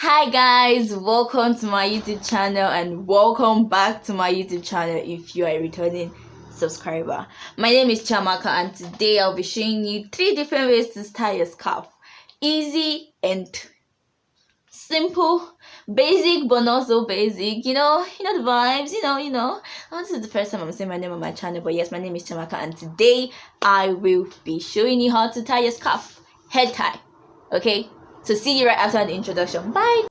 Hi guys, welcome to my YouTube channel and welcome back to my YouTube channel if you are a returning subscriber. My name is Chamaka and today I'll be showing you 3 different ways to tie your scarf. Easy and simple, basic but not so basic, you know the vibes, you know. This is the first time I'm saying my name on my channel, but yes, my name is Chamaka and today I will be showing you how to tie your scarf, head tie, okay? So see you right after the introduction. Bye.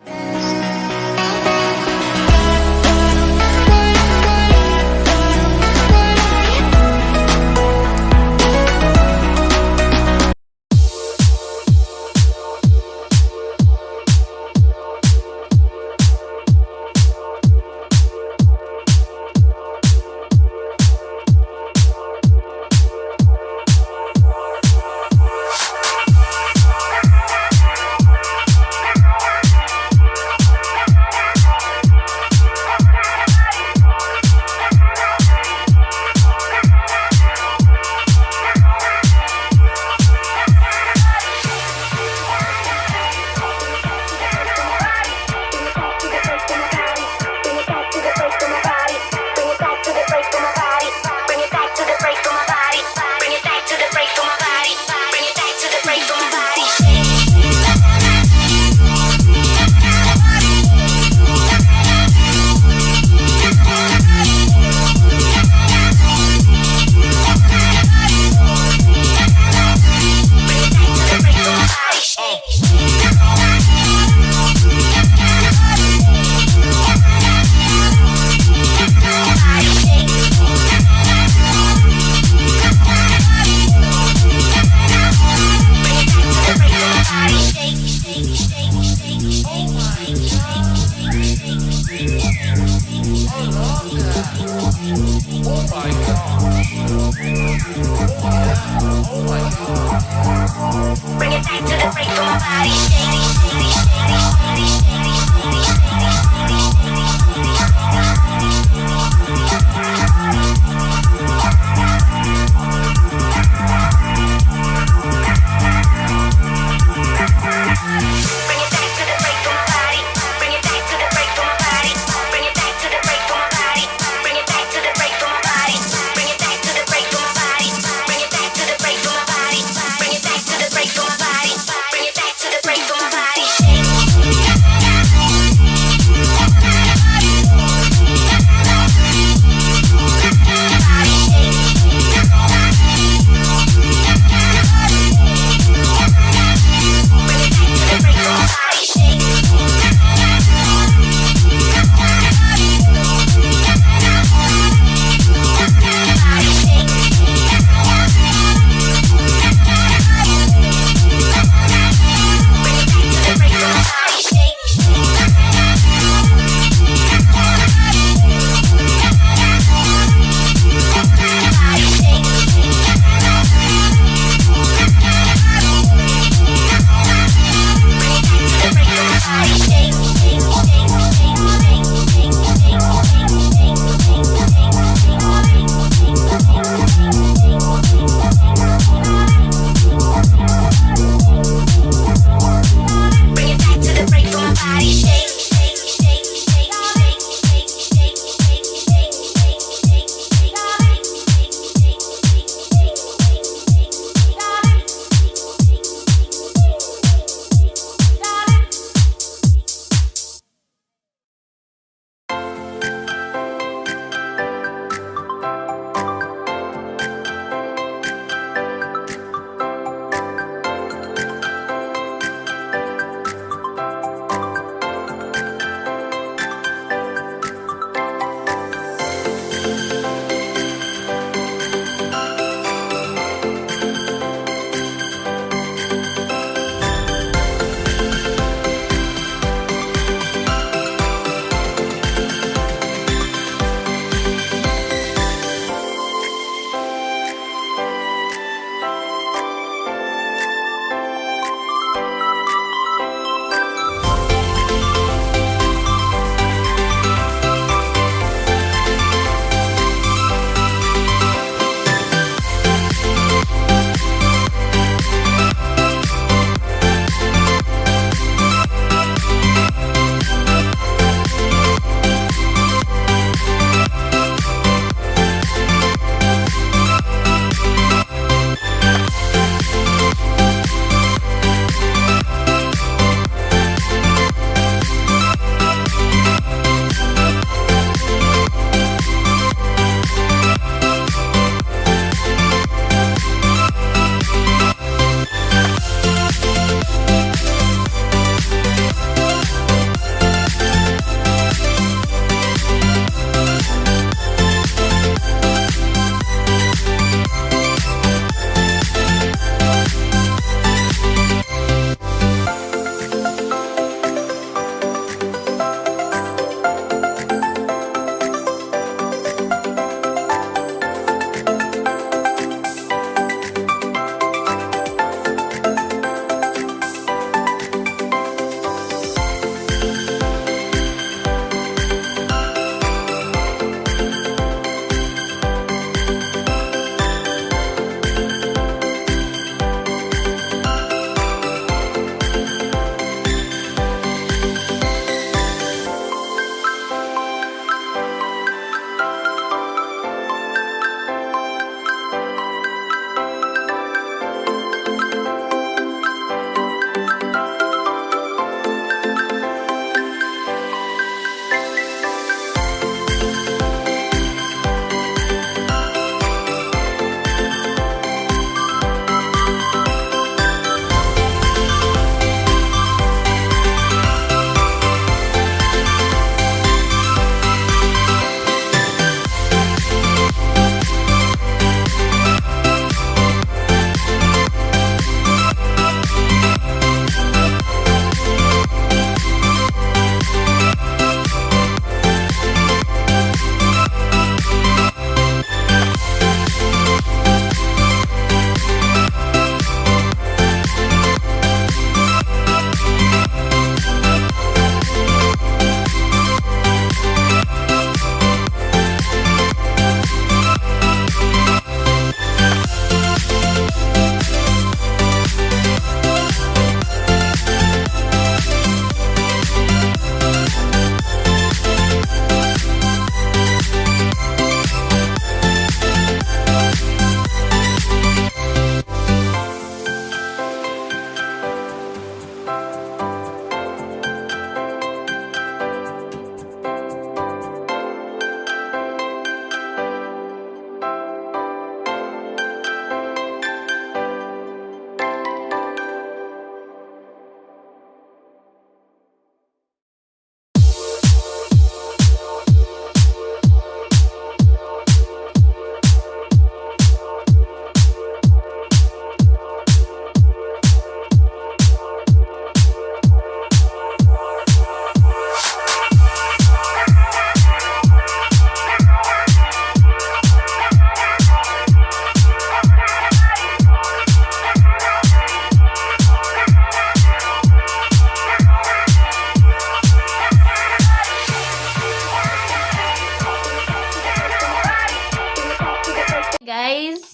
Bring it back to the break for my body. Break for my body.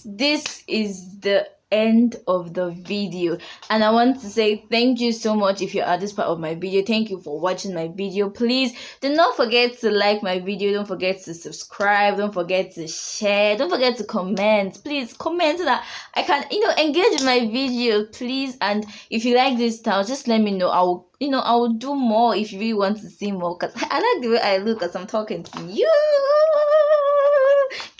this is the end of the video, and I want to say thank you so much if you're at this part of my video. Thank you for watching my video. Please do not forget to like my video, don't forget to subscribe, don't forget to share, don't forget to comment. Please comment so that I can engage with my video, please. And if you like this style, just let me know. I will do more if you really want to see more, because I like the way I look as I'm talking to you.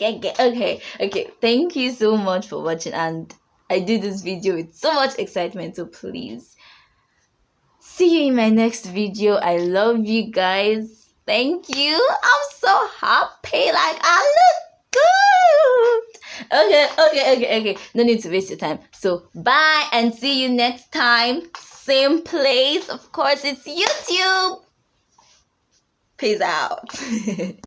Okay, thank you so much for watching, and I do this video with so much excitement, so please see you in my next video. I love you guys. Thank you. I'm so happy, like I look good. Okay, no need to waste your time, so bye and see you next time, same place. Of course, it's YouTube. Peace out.